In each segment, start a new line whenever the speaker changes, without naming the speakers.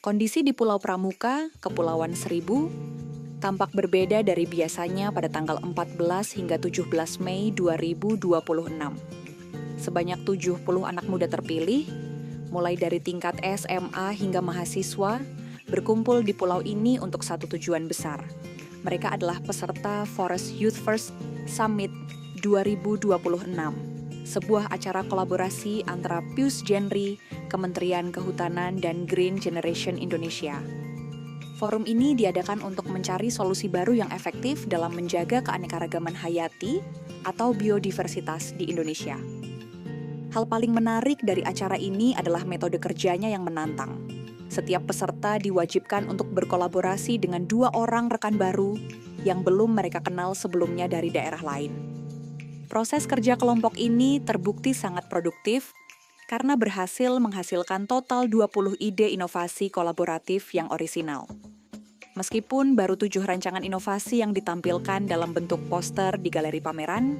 Kondisi di Pulau Pramuka, Kepulauan Seribu, tampak berbeda dari biasanya pada tanggal 14 hingga 17 Mei 2026. Sebanyak 70 anak muda terpilih, mulai dari tingkat SMA hingga mahasiswa, berkumpul di pulau ini untuk satu tujuan besar. Mereka adalah peserta Forest Youth First Summit 2026, sebuah acara kolaborasi antara Pius Genri, Kementerian Kehutanan, dan Green Generation Indonesia. Forum ini diadakan untuk mencari solusi baru yang efektif dalam menjaga keanekaragaman hayati atau biodiversitas di Indonesia. Hal paling menarik dari acara ini adalah metode kerjanya yang menantang. Setiap peserta diwajibkan untuk berkolaborasi dengan 2 orang rekan baru yang belum mereka kenal sebelumnya dari daerah lain. Proses kerja kelompok ini terbukti sangat produktif karena berhasil menghasilkan total 20 ide inovasi kolaboratif yang orisinal. Meskipun baru 7 rancangan inovasi yang ditampilkan dalam bentuk poster di galeri pameran,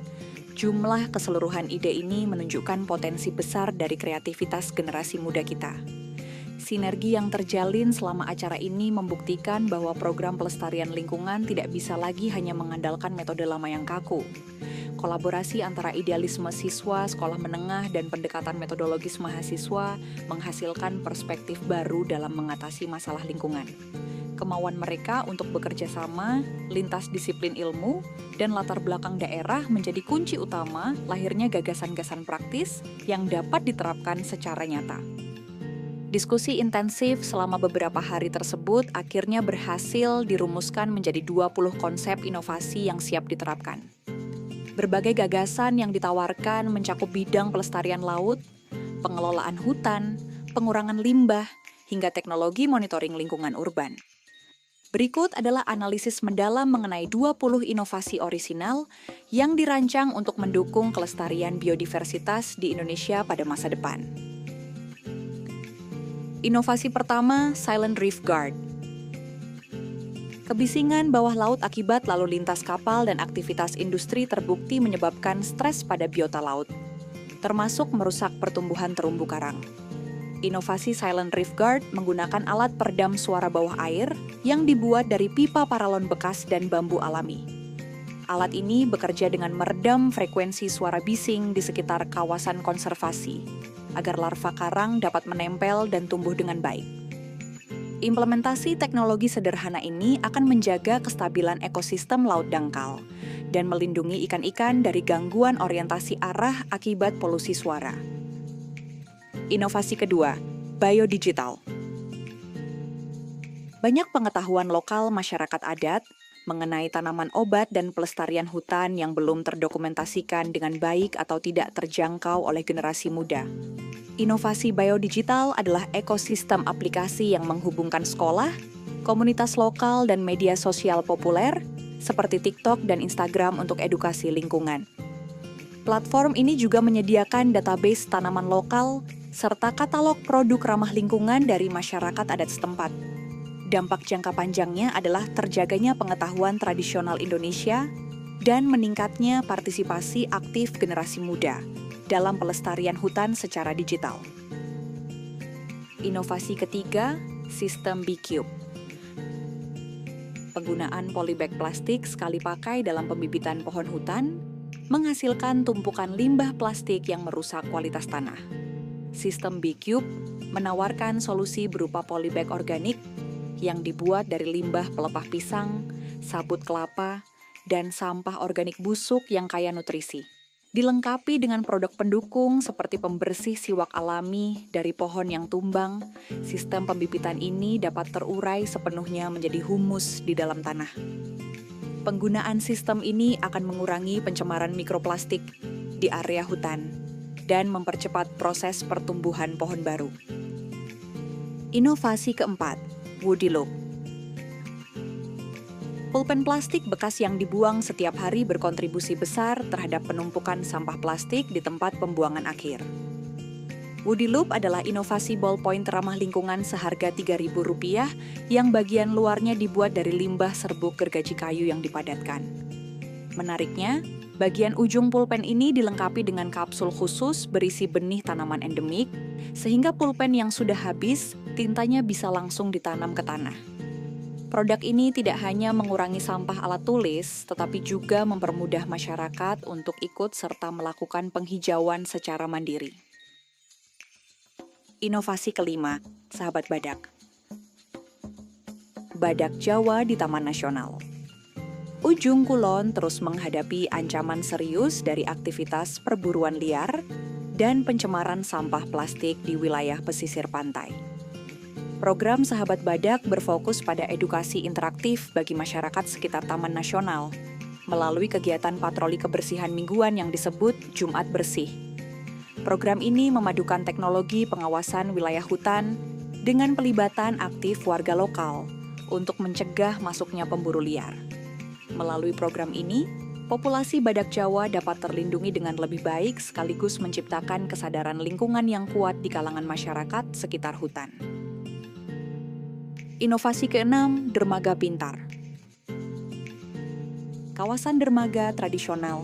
jumlah keseluruhan ide ini menunjukkan potensi besar dari kreativitas generasi muda kita. Sinergi yang terjalin selama acara ini membuktikan bahwa program pelestarian lingkungan tidak bisa lagi hanya mengandalkan metode lama yang kaku. Kolaborasi antara idealisme siswa, sekolah menengah, dan pendekatan metodologis mahasiswa menghasilkan perspektif baru dalam mengatasi masalah lingkungan. Kemauan mereka untuk bekerja sama, lintas disiplin ilmu, dan latar belakang daerah menjadi kunci utama lahirnya gagasan-gagasan praktis yang dapat diterapkan secara nyata. Diskusi intensif selama beberapa hari tersebut akhirnya berhasil dirumuskan menjadi 20 konsep inovasi yang siap diterapkan. Berbagai gagasan yang ditawarkan mencakup bidang pelestarian laut, pengelolaan hutan, pengurangan limbah, hingga teknologi monitoring lingkungan urban. Berikut adalah analisis mendalam mengenai 20 inovasi orisinal yang dirancang untuk mendukung kelestarian biodiversitas di Indonesia pada masa depan. Inovasi pertama, Silent Reef Guard. Kebisingan bawah laut akibat lalu lintas kapal dan aktivitas industri terbukti menyebabkan stres pada biota laut, termasuk merusak pertumbuhan terumbu karang. Inovasi Silent Reef Guard menggunakan alat peredam suara bawah air yang dibuat dari pipa paralon bekas dan bambu alami. Alat ini bekerja dengan meredam frekuensi suara bising di sekitar kawasan konservasi, agar larva karang dapat menempel dan tumbuh dengan baik. Implementasi teknologi sederhana ini akan menjaga kestabilan ekosistem laut dangkal dan melindungi ikan-ikan dari gangguan orientasi arah akibat polusi suara. Inovasi kedua, biodigital. Banyak pengetahuan lokal masyarakat adat mengenai tanaman obat dan pelestarian hutan yang belum terdokumentasikan dengan baik atau tidak terjangkau oleh generasi muda. Inovasi biodigital adalah ekosistem aplikasi yang menghubungkan sekolah, komunitas lokal, dan media sosial populer seperti TikTok dan Instagram untuk edukasi lingkungan. Platform ini juga menyediakan database tanaman lokal serta katalog produk ramah lingkungan dari masyarakat adat setempat. Dampak jangka panjangnya adalah terjaganya pengetahuan tradisional Indonesia dan meningkatnya partisipasi aktif generasi muda dalam pelestarian hutan secara digital. Inovasi ketiga, sistem B-Cube. Penggunaan polybag plastik sekali pakai dalam pembibitan pohon hutan menghasilkan tumpukan limbah plastik yang merusak kualitas tanah. Sistem B-Cube menawarkan solusi berupa polybag organik yang dibuat dari limbah pelepah pisang, sabut kelapa, dan sampah organik busuk yang kaya nutrisi. Dilengkapi dengan produk pendukung seperti pembersih siwak alami dari pohon yang tumbang, sistem pembibitan ini dapat terurai sepenuhnya menjadi humus di dalam tanah. Penggunaan sistem ini akan mengurangi pencemaran mikroplastik di area hutan dan mempercepat proses pertumbuhan pohon baru. Inovasi keempat, Woody Loop. Pulpen plastik bekas yang dibuang setiap hari berkontribusi besar terhadap penumpukan sampah plastik di tempat pembuangan akhir. Woody Loop adalah inovasi ballpoint ramah lingkungan seharga Rp3.000 yang bagian luarnya dibuat dari limbah serbuk gergaji kayu yang dipadatkan. Menariknya, Bagian ujung pulpen ini dilengkapi dengan kapsul khusus berisi benih tanaman endemik, sehingga pulpen yang sudah habis, tintanya bisa langsung ditanam ke tanah. Produk ini tidak hanya mengurangi sampah alat tulis, tetapi juga mempermudah masyarakat untuk ikut serta melakukan penghijauan secara mandiri. Inovasi kelima, sahabat badak. Badak Jawa di Taman Nasional. Ujung Kulon terus menghadapi ancaman serius dari aktivitas perburuan liar dan pencemaran sampah plastik di wilayah pesisir pantai. Program Sahabat Badak berfokus pada edukasi interaktif bagi masyarakat sekitar Taman Nasional melalui kegiatan patroli kebersihan mingguan yang disebut Jumat Bersih. Program ini memadukan teknologi pengawasan wilayah hutan dengan pelibatan aktif warga lokal untuk mencegah masuknya pemburu liar. Melalui program ini, populasi badak Jawa dapat terlindungi dengan lebih baik sekaligus menciptakan kesadaran lingkungan yang kuat di kalangan masyarakat sekitar hutan. Inovasi keenam, dermaga pintar. Kawasan dermaga tradisional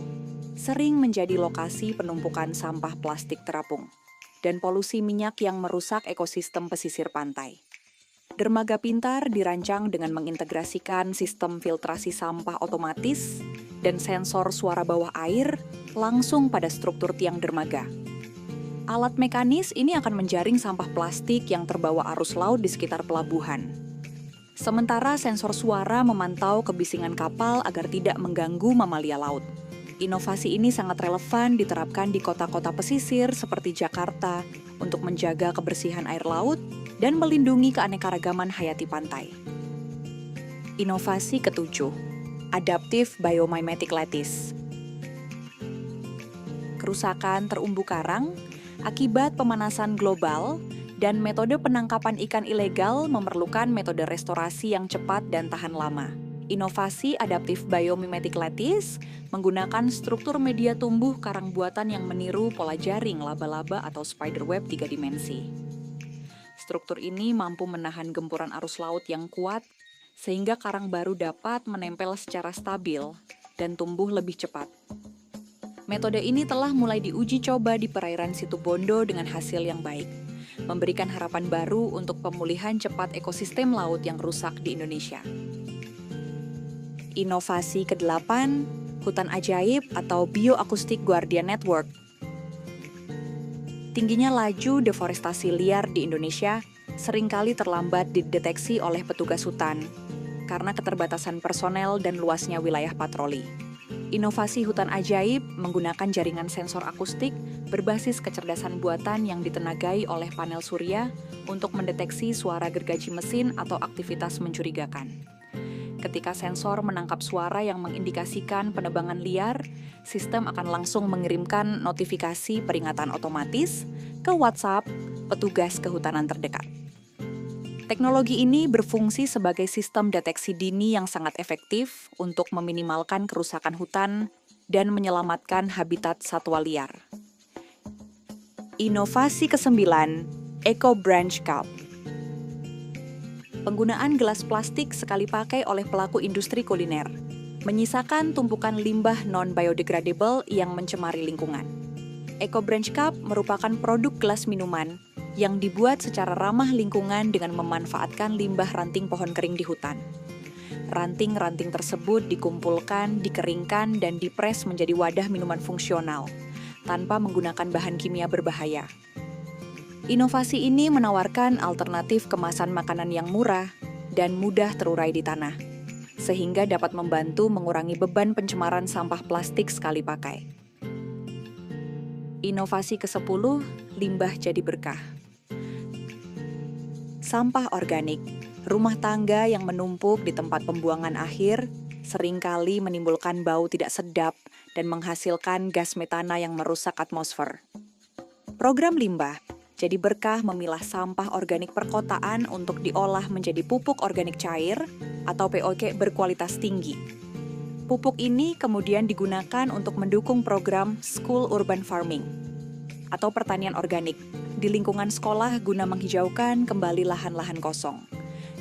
sering menjadi lokasi penumpukan sampah plastik terapung dan polusi minyak yang merusak ekosistem pesisir pantai. Dermaga pintar dirancang dengan mengintegrasikan sistem filtrasi sampah otomatis dan sensor suara bawah air langsung pada struktur tiang dermaga. Alat mekanis ini akan menjaring sampah plastik yang terbawa arus laut di sekitar pelabuhan. Sementara sensor suara memantau kebisingan kapal agar tidak mengganggu mamalia laut. Inovasi ini sangat relevan diterapkan di kota-kota pesisir seperti Jakarta untuk menjaga kebersihan air laut dan melindungi keanekaragaman hayati pantai. Inovasi ketujuh, Adaptive Biomimetic Lattice. Kerusakan terumbu karang akibat pemanasan global dan metode penangkapan ikan ilegal memerlukan metode restorasi yang cepat dan tahan lama. Inovasi Adaptive Biomimetic Lattice menggunakan struktur media tumbuh karang buatan yang meniru pola jaring laba-laba atau spiderweb 3 dimensi. Struktur ini mampu menahan gempuran arus laut yang kuat, sehingga karang baru dapat menempel secara stabil dan tumbuh lebih cepat. Metode ini telah mulai diuji coba di perairan Situbondo dengan hasil yang baik, memberikan harapan baru untuk pemulihan cepat ekosistem laut yang rusak di Indonesia. Inovasi ke-8, hutan ajaib atau Bioakustik Guardian Network. Tingginya laju deforestasi liar di Indonesia seringkali terlambat dideteksi oleh petugas hutan karena keterbatasan personel dan luasnya wilayah patroli. Inovasi hutan ajaib menggunakan jaringan sensor akustik berbasis kecerdasan buatan yang ditenagai oleh panel surya untuk mendeteksi suara gergaji mesin atau aktivitas mencurigakan. Ketika sensor menangkap suara yang mengindikasikan penebangan liar, sistem akan langsung mengirimkan notifikasi peringatan otomatis ke WhatsApp petugas kehutanan terdekat. Teknologi ini berfungsi sebagai sistem deteksi dini yang sangat efektif untuk meminimalkan kerusakan hutan dan menyelamatkan habitat satwa liar. Inovasi ke-9, Eco Branch Cup. Penggunaan gelas plastik sekali pakai oleh pelaku industri kuliner menyisakan tumpukan limbah non-biodegradable yang mencemari lingkungan. Eco Branch Cup merupakan produk gelas minuman yang dibuat secara ramah lingkungan dengan memanfaatkan limbah ranting pohon kering di hutan. Ranting-ranting tersebut dikumpulkan, dikeringkan, dan dipres menjadi wadah minuman fungsional tanpa menggunakan bahan kimia berbahaya. Inovasi ini menawarkan alternatif kemasan makanan yang murah dan mudah terurai di tanah, sehingga dapat membantu mengurangi beban pencemaran sampah plastik sekali pakai. Inovasi ke-10, limbah jadi berkah. Sampah organik, rumah tangga yang menumpuk di tempat pembuangan akhir, seringkali menimbulkan bau tidak sedap dan menghasilkan gas metana yang merusak atmosfer. Program limbah jadi berkah memilah sampah organik perkotaan untuk diolah menjadi pupuk organik cair atau POC berkualitas tinggi. Pupuk ini kemudian digunakan untuk mendukung program School Urban Farming atau pertanian organik di lingkungan sekolah guna menghijaukan kembali lahan-lahan kosong.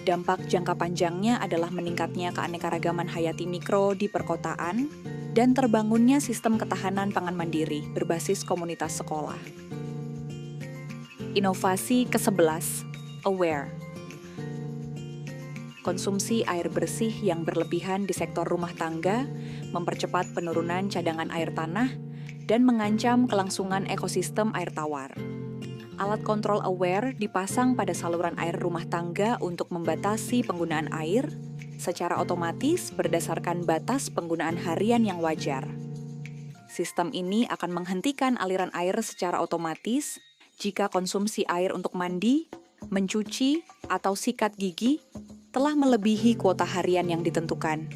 Dampak jangka panjangnya adalah meningkatnya keanekaragaman hayati mikro di perkotaan dan terbangunnya sistem ketahanan pangan mandiri berbasis komunitas sekolah. Inovasi ke-11, Aware. Konsumsi air bersih yang berlebihan di sektor rumah tangga mempercepat penurunan cadangan air tanah dan mengancam kelangsungan ekosistem air tawar. Alat kontrol Aware dipasang pada saluran air rumah tangga untuk membatasi penggunaan air secara otomatis berdasarkan batas penggunaan harian yang wajar. Sistem ini akan menghentikan aliran air secara otomatis jika konsumsi air untuk mandi, mencuci, atau sikat gigi telah melebihi kuota harian yang ditentukan,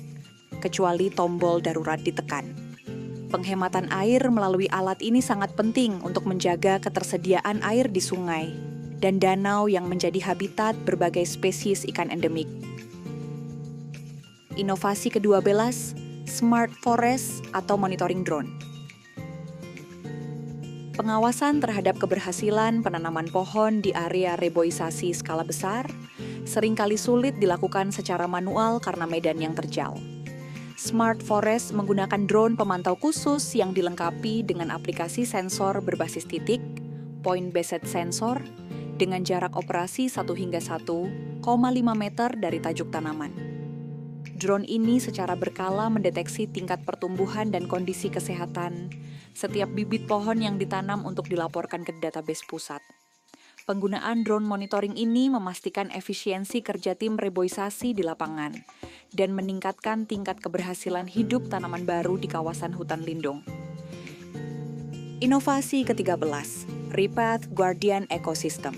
kecuali tombol darurat ditekan. Penghematan air melalui alat ini sangat penting untuk menjaga ketersediaan air di sungai dan danau yang menjadi habitat berbagai spesies ikan endemik. Inovasi ke-12, Smart Forest atau monitoring drone. Pengawasan terhadap keberhasilan penanaman pohon di area reboisasi skala besar seringkali sulit dilakukan secara manual karena medan yang terjal. Smart Forest menggunakan drone pemantau khusus yang dilengkapi dengan aplikasi sensor berbasis titik, point-based sensor, dengan jarak operasi 1 hingga 1,5 meter dari tajuk tanaman. Drone ini secara berkala mendeteksi tingkat pertumbuhan dan kondisi kesehatan setiap bibit pohon yang ditanam untuk dilaporkan ke database pusat. Penggunaan drone monitoring ini memastikan efisiensi kerja tim reboisasi di lapangan dan meningkatkan tingkat keberhasilan hidup tanaman baru di kawasan hutan lindung. Inovasi ke-13, Repath Guardian Ecosystem.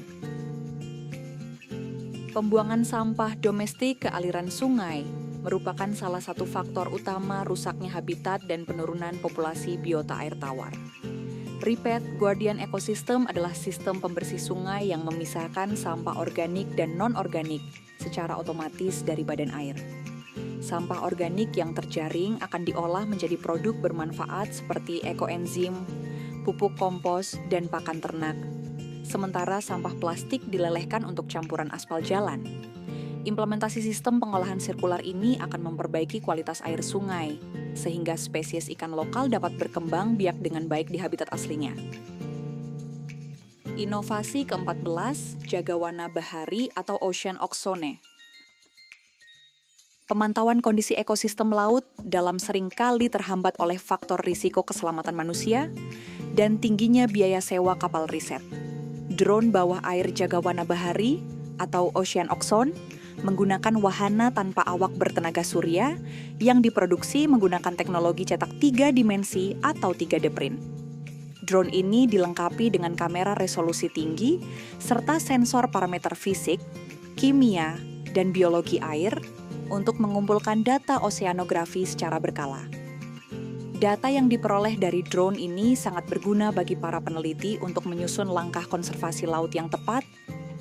Pembuangan sampah domestik ke aliran sungai merupakan salah satu faktor utama rusaknya habitat dan penurunan populasi biota air tawar. Repath Guardian Ecosystem adalah sistem pembersih sungai yang memisahkan sampah organik dan non-organik secara otomatis dari badan air. Sampah organik yang terjaring akan diolah menjadi produk bermanfaat seperti ekoenzim, pupuk kompos, dan pakan ternak. Sementara sampah plastik dilelehkan untuk campuran aspal jalan. Implementasi sistem pengolahan sirkular ini akan memperbaiki kualitas air sungai, sehingga spesies ikan lokal dapat berkembang biak dengan baik di habitat aslinya. Inovasi ke-14, Jagawana Bahari atau Ocean Oxone. Pemantauan kondisi ekosistem laut dalam seringkali terhambat oleh faktor risiko keselamatan manusia dan tingginya biaya sewa kapal riset. Drone bawah air Jagawana Bahari atau Ocean Oxone menggunakan wahana tanpa awak bertenaga surya yang diproduksi menggunakan teknologi cetak 3 dimensi atau 3D print. Drone ini dilengkapi dengan kamera resolusi tinggi serta sensor parameter fisik, kimia, dan biologi air untuk mengumpulkan data oseanografi secara berkala. Data yang diperoleh dari drone ini sangat berguna bagi para peneliti untuk menyusun langkah konservasi laut yang tepat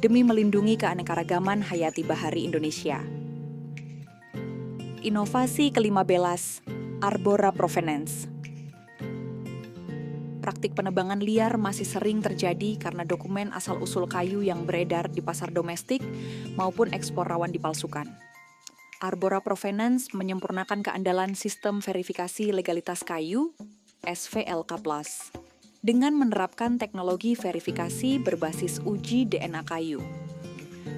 demi melindungi keanekaragaman hayati bahari Indonesia. Inovasi ke-15, Arbora provenance. Praktik penebangan liar masih sering terjadi karena dokumen asal-usul kayu yang beredar di pasar domestik maupun ekspor rawan dipalsukan. Arbora provenance menyempurnakan keandalan sistem verifikasi legalitas kayu, SVLK+, dengan menerapkan teknologi verifikasi berbasis uji DNA kayu.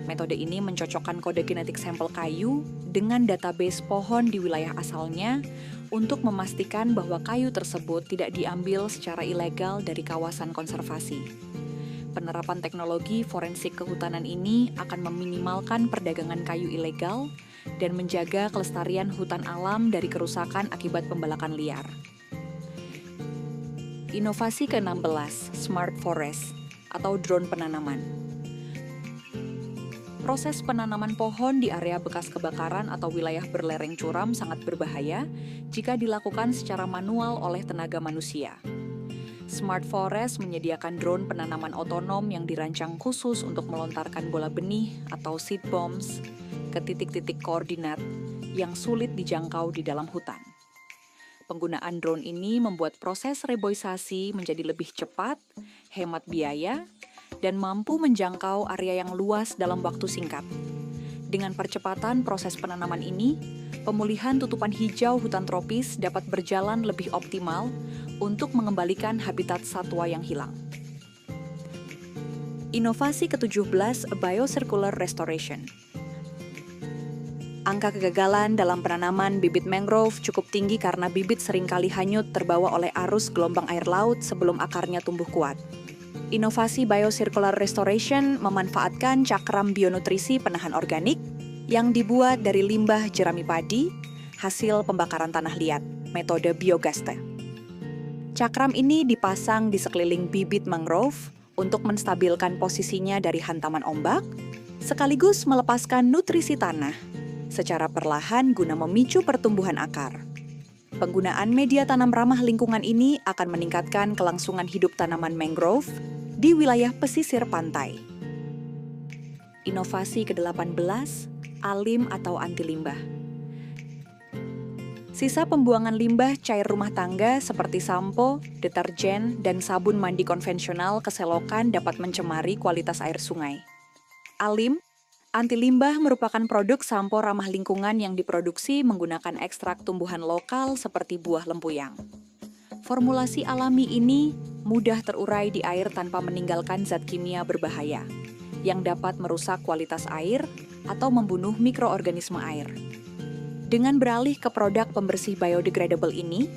Metode ini mencocokkan kode genetik sampel kayu dengan database pohon di wilayah asalnya untuk memastikan bahwa kayu tersebut tidak diambil secara ilegal dari kawasan konservasi. Penerapan teknologi forensik kehutanan ini akan meminimalkan perdagangan kayu ilegal dan menjaga kelestarian hutan alam dari kerusakan akibat pembalakan liar. Inovasi ke-16, Smart Forest atau drone penanaman. Proses penanaman pohon di area bekas kebakaran atau wilayah berlereng curam sangat berbahaya jika dilakukan secara manual oleh tenaga manusia. Smart Forest menyediakan drone penanaman otonom yang dirancang khusus untuk melontarkan bola benih atau seed bombs ke titik-titik koordinat yang sulit dijangkau di dalam hutan. Penggunaan drone ini membuat proses reboisasi menjadi lebih cepat, hemat biaya, dan mampu menjangkau area yang luas dalam waktu singkat. Dengan percepatan proses penanaman ini, pemulihan tutupan hijau hutan tropis dapat berjalan lebih optimal untuk mengembalikan habitat satwa yang hilang. Inovasi ke-17, Biocircular Restoration. Angka kegagalan dalam penanaman bibit mangrove cukup tinggi karena bibit seringkali hanyut terbawa oleh arus gelombang air laut sebelum akarnya tumbuh kuat. Inovasi Biocircular Restoration memanfaatkan cakram bionutrisi penahan organik yang dibuat dari limbah jerami padi, hasil pembakaran tanah liat, metode biogaste. Cakram ini dipasang di sekeliling bibit mangrove untuk menstabilkan posisinya dari hantaman ombak, sekaligus melepaskan nutrisi tanah secara perlahan guna memicu pertumbuhan akar. Penggunaan media tanam ramah lingkungan ini akan meningkatkan kelangsungan hidup tanaman mangrove di wilayah pesisir pantai. Inovasi ke-18, ALIM atau anti limbah. Sisa pembuangan limbah cair rumah tangga seperti sampo, deterjen, dan sabun mandi konvensional ke selokan dapat mencemari kualitas air sungai. ALIM, anti limbah merupakan produk sampo ramah lingkungan yang diproduksi menggunakan ekstrak tumbuhan lokal seperti buah lempuyang. Formulasi alami ini mudah terurai di air tanpa meninggalkan zat kimia berbahaya, yang dapat merusak kualitas air atau membunuh mikroorganisme air. Dengan beralih ke produk pembersih biodegradable ini,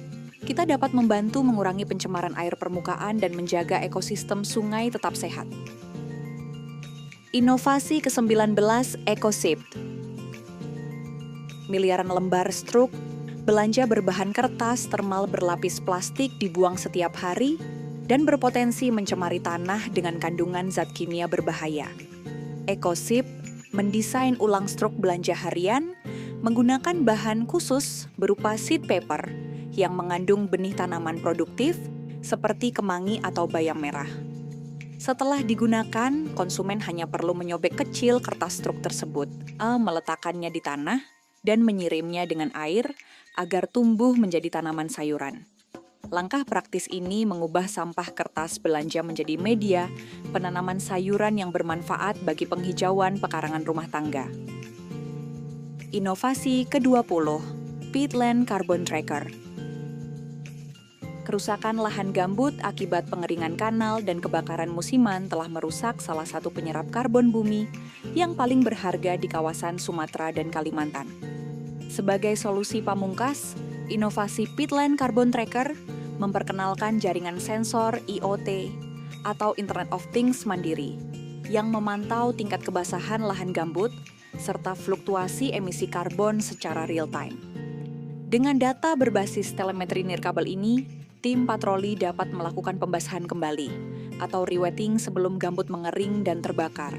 kita dapat membantu mengurangi pencemaran air permukaan dan menjaga ekosistem sungai tetap sehat. Inovasi ke-19, EcoShift. Miliaran lembar struk belanja berbahan kertas termal berlapis plastik dibuang setiap hari dan berpotensi mencemari tanah dengan kandungan zat kimia berbahaya. EcoShift mendesain ulang struk belanja harian menggunakan bahan khusus berupa seed paper yang mengandung benih tanaman produktif seperti kemangi atau bayam merah. Setelah digunakan, konsumen hanya perlu menyobek kecil kertas struk tersebut, meletakkannya di tanah, dan menyirimnya dengan air agar tumbuh menjadi tanaman sayuran. Langkah praktis ini mengubah sampah kertas belanja menjadi media penanaman sayuran yang bermanfaat bagi penghijauan pekarangan rumah tangga. Inovasi ke-20, Peatland Carbon Tracker. Kerusakan lahan gambut akibat pengeringan kanal dan kebakaran musiman telah merusak salah satu penyerap karbon bumi yang paling berharga di kawasan Sumatera dan Kalimantan. Sebagai solusi pamungkas, inovasi Peatland Carbon Tracker memperkenalkan jaringan sensor IoT atau Internet of Things mandiri yang memantau tingkat kebasahan lahan gambut serta fluktuasi emisi karbon secara real-time. Dengan data berbasis telemetri nirkabel ini, tim patroli dapat melakukan pembasahan kembali atau rewetting sebelum gambut mengering dan terbakar.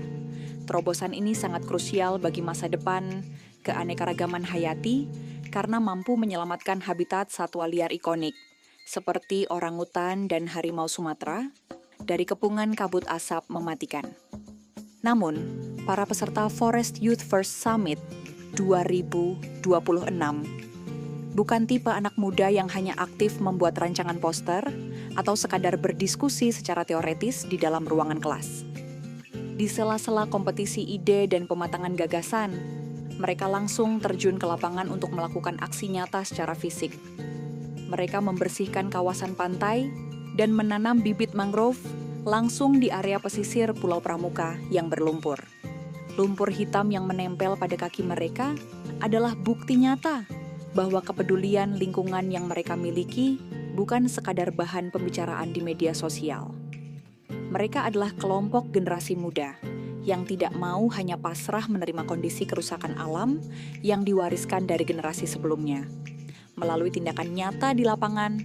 Terobosan ini sangat krusial bagi masa depan keanekaragaman hayati karena mampu menyelamatkan habitat satwa liar ikonik seperti orangutan dan harimau Sumatera dari kepungan kabut asap mematikan. Namun, para peserta Forest Youth First Summit 2026 bukan tipe anak muda yang hanya aktif membuat rancangan poster atau sekadar berdiskusi secara teoretis di dalam ruangan kelas. Di sela-sela kompetisi ide dan pematangan gagasan, mereka langsung terjun ke lapangan untuk melakukan aksi nyata secara fisik. Mereka membersihkan kawasan pantai dan menanam bibit mangrove langsung di area pesisir Pulau Pramuka yang berlumpur. Lumpur hitam yang menempel pada kaki mereka adalah bukti nyata bahwa kepedulian lingkungan yang mereka miliki bukan sekadar bahan pembicaraan di media sosial. Mereka adalah kelompok generasi muda yang tidak mau hanya pasrah menerima kondisi kerusakan alam yang diwariskan dari generasi sebelumnya. Melalui tindakan nyata di lapangan,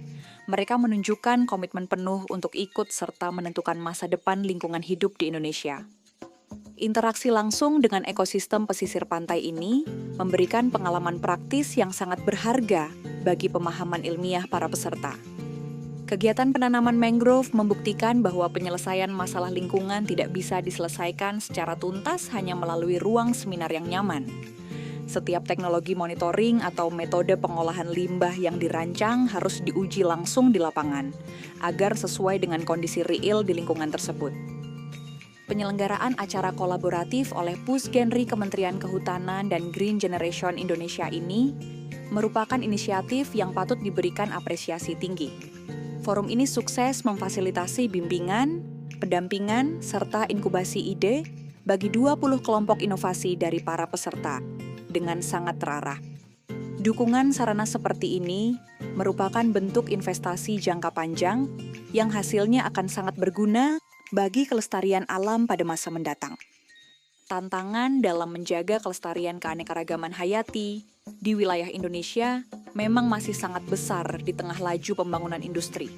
mereka menunjukkan komitmen penuh untuk ikut serta menentukan masa depan lingkungan hidup di Indonesia. Interaksi langsung dengan ekosistem pesisir pantai ini memberikan pengalaman praktis yang sangat berharga bagi pemahaman ilmiah para peserta. Kegiatan penanaman mangrove membuktikan bahwa penyelesaian masalah lingkungan tidak bisa diselesaikan secara tuntas hanya melalui ruang seminar yang nyaman. Setiap teknologi monitoring atau metode pengolahan limbah yang dirancang harus diuji langsung di lapangan, agar sesuai dengan kondisi real di lingkungan tersebut. Penyelenggaraan acara kolaboratif oleh Pusgenri Kementerian Kehutanan dan Green Generation Indonesia ini merupakan inisiatif yang patut diberikan apresiasi tinggi. Forum ini sukses memfasilitasi bimbingan, pendampingan, serta inkubasi ide bagi 20 kelompok inovasi dari para peserta dengan sangat terarah. Dukungan sarana seperti ini merupakan bentuk investasi jangka panjang yang hasilnya akan sangat berguna bagi kelestarian alam pada masa mendatang. Tantangan dalam menjaga kelestarian keanekaragaman hayati di wilayah Indonesia memang masih sangat besar di tengah laju pembangunan industri.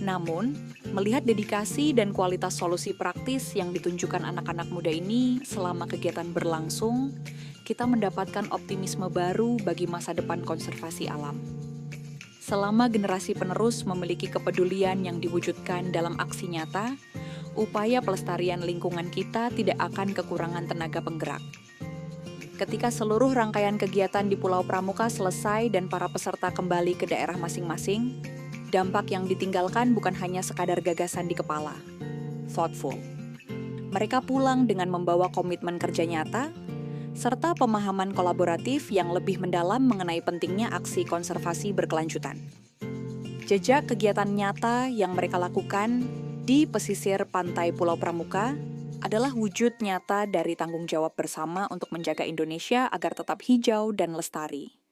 Namun, melihat dedikasi dan kualitas solusi praktis yang ditunjukkan anak-anak muda ini selama kegiatan berlangsung, kita mendapatkan optimisme baru bagi masa depan konservasi alam. Selama generasi penerus memiliki kepedulian yang diwujudkan dalam aksi nyata, upaya pelestarian lingkungan kita tidak akan kekurangan tenaga penggerak. Ketika seluruh rangkaian kegiatan di Pulau Pramuka selesai dan para peserta kembali ke daerah masing-masing, dampak yang ditinggalkan bukan hanya sekadar gagasan di kepala, thoughtful. Mereka pulang dengan membawa komitmen kerja nyata, serta pemahaman kolaboratif yang lebih mendalam mengenai pentingnya aksi konservasi berkelanjutan. Jejak kegiatan nyata yang mereka lakukan di pesisir pantai Pulau Pramuka adalah wujud nyata dari tanggung jawab bersama untuk menjaga Indonesia agar tetap hijau dan lestari.